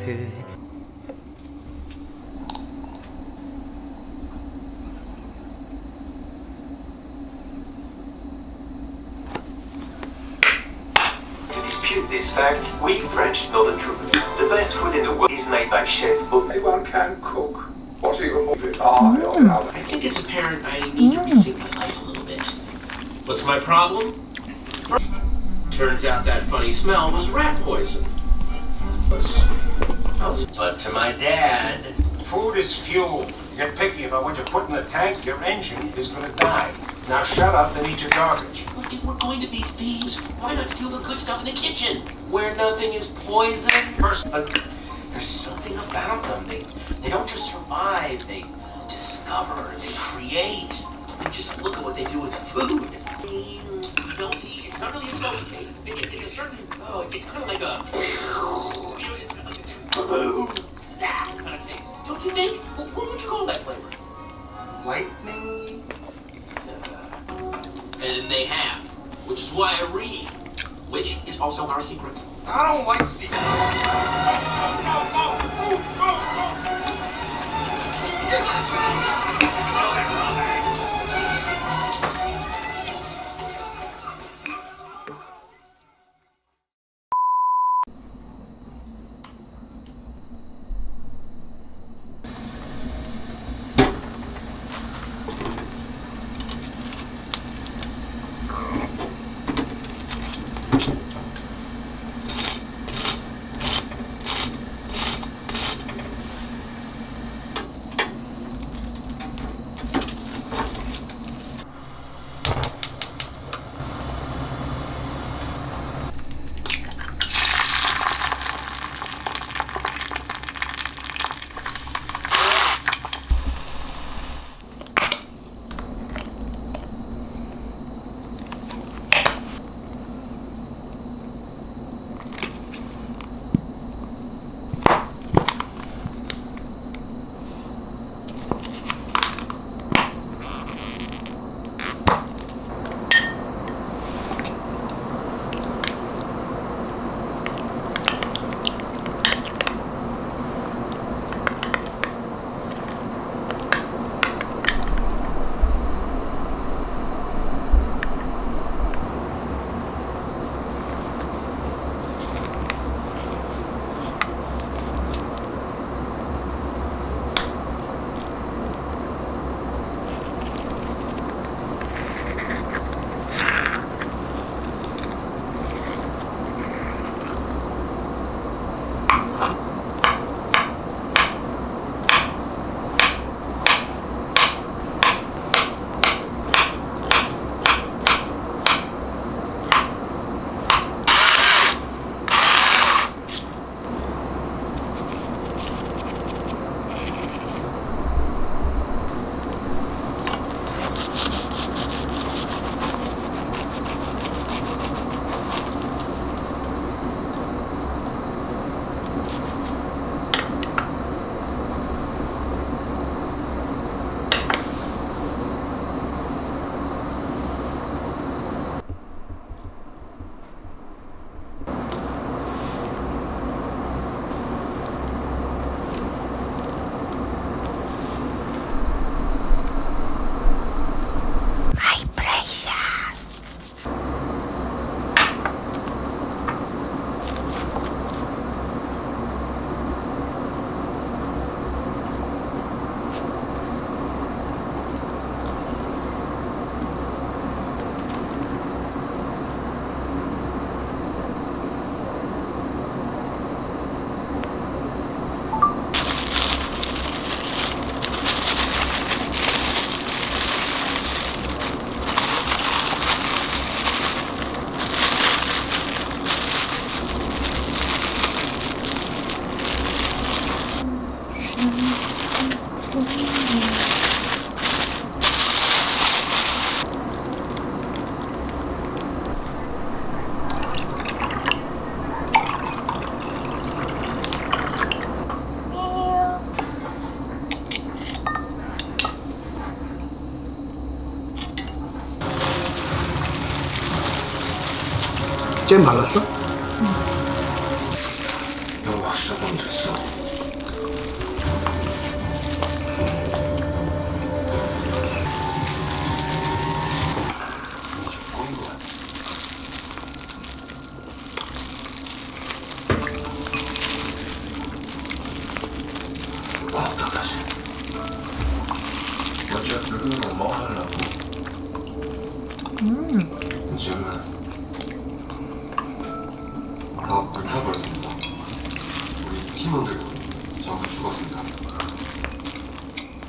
dispute this fact, we French know the truth. The best food in the world is made by Chef Book. Anyone can cook. What are you of it? I think it's apparent I need to rethink my life a little bit. What's my problem? Turns out that funny smell was rat poison. But to my dad... Food is fuel. You get picky about what you put in the tank, your engine is gonna die. Now shut up and eat your garbage. Well, if we're going to be thieves, why not steal the good stuff in the kitchen? Where nothing is poison? But there's something about them. They don't just survive, they discover, they create. And just look at what they do with food. Melty, it's not really a smoky taste. It's a certain, it's kind of like a, it's kind of like a boom, zap kind of taste. Don't you think? What would you call that flavor? Lightning? And they have, which is why I read, which is also our secret. I don't like secrets. 잼 발랐어? 너무 확실하게 얹었어. 보인 것 같아. 어떡하지? 어차피 뭐 하려고? 요즘은 다 불타버렸습니다. 우리 팀원들도 전부 죽었습니다.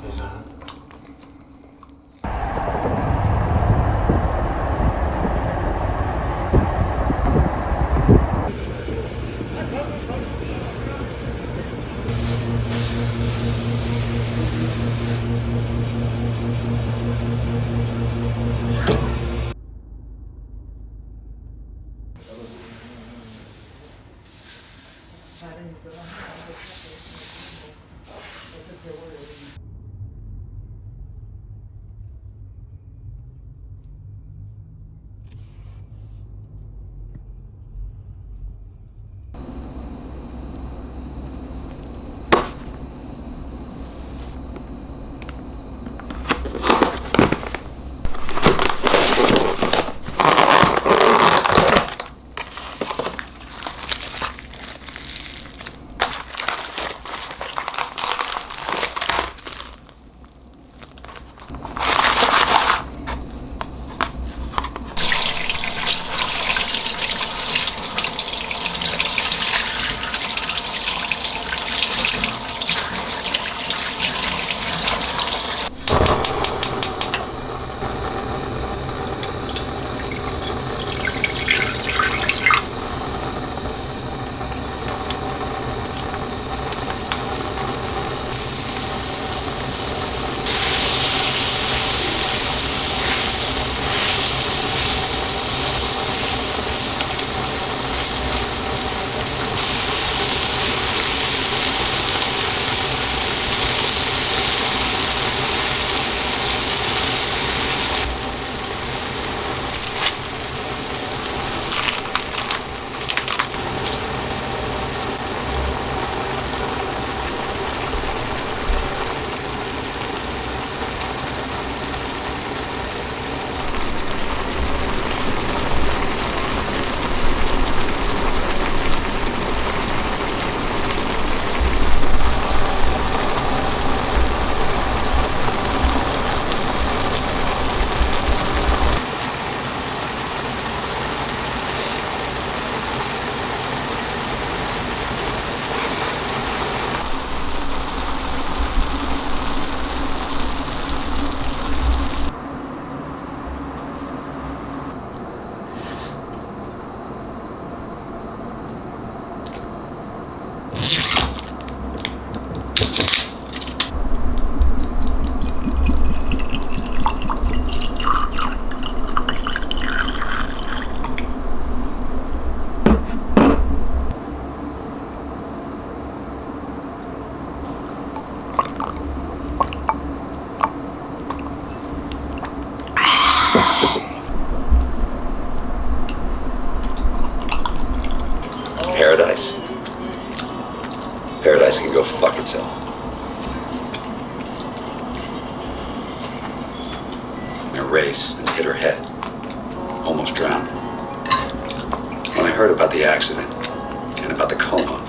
예전은 Paradise. Paradise can go fuck itself. In a race and hit her head. Almost drowned. When I heard about the accident and about the coma,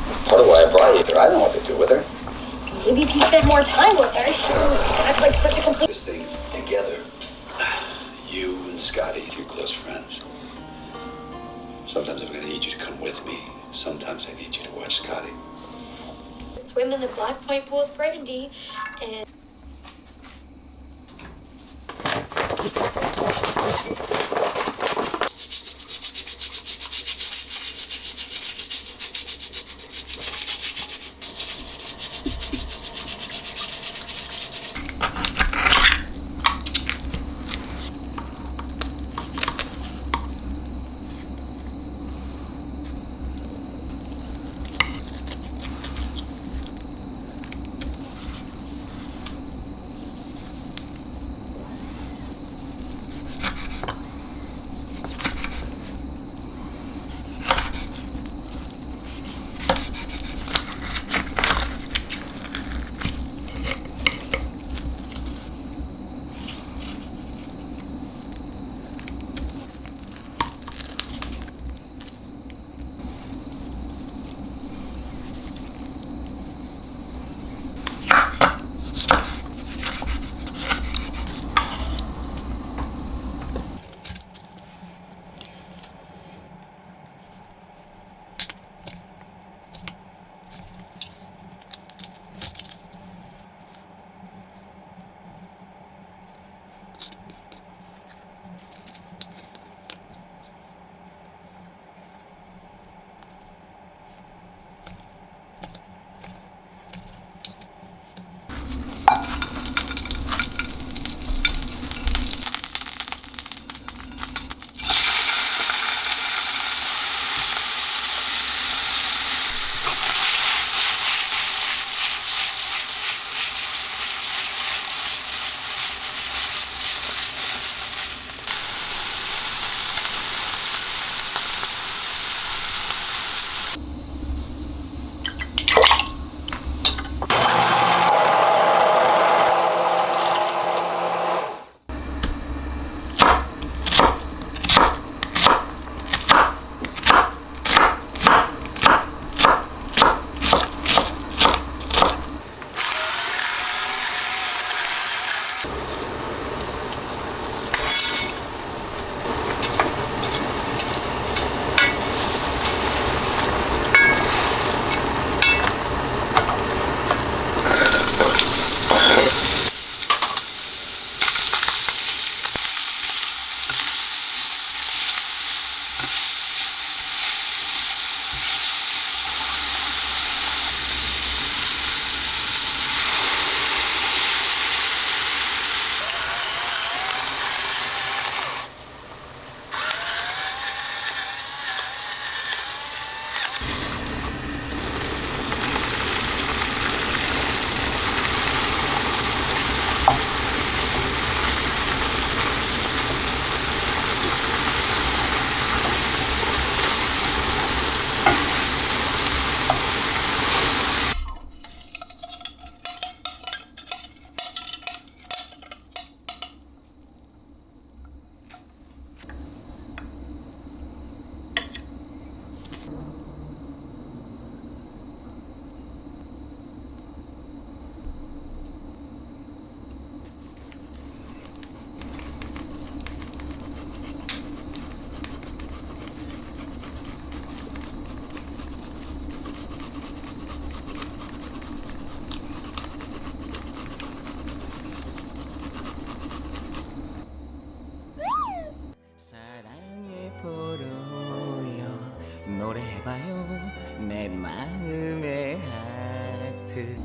that's part of why I brought you here. I don't know what to do with her. Maybe if you spend more time with her, she'll act like such a complete. This thing together. You and Scotty, your close friends. Sometimes I'm gonna need you to come with me. Sometimes I need you to watch Scotty. Swim in the Black Point pool with Brandy, and 마음의 하트.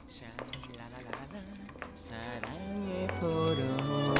샤라라라라 사랑의 포로야.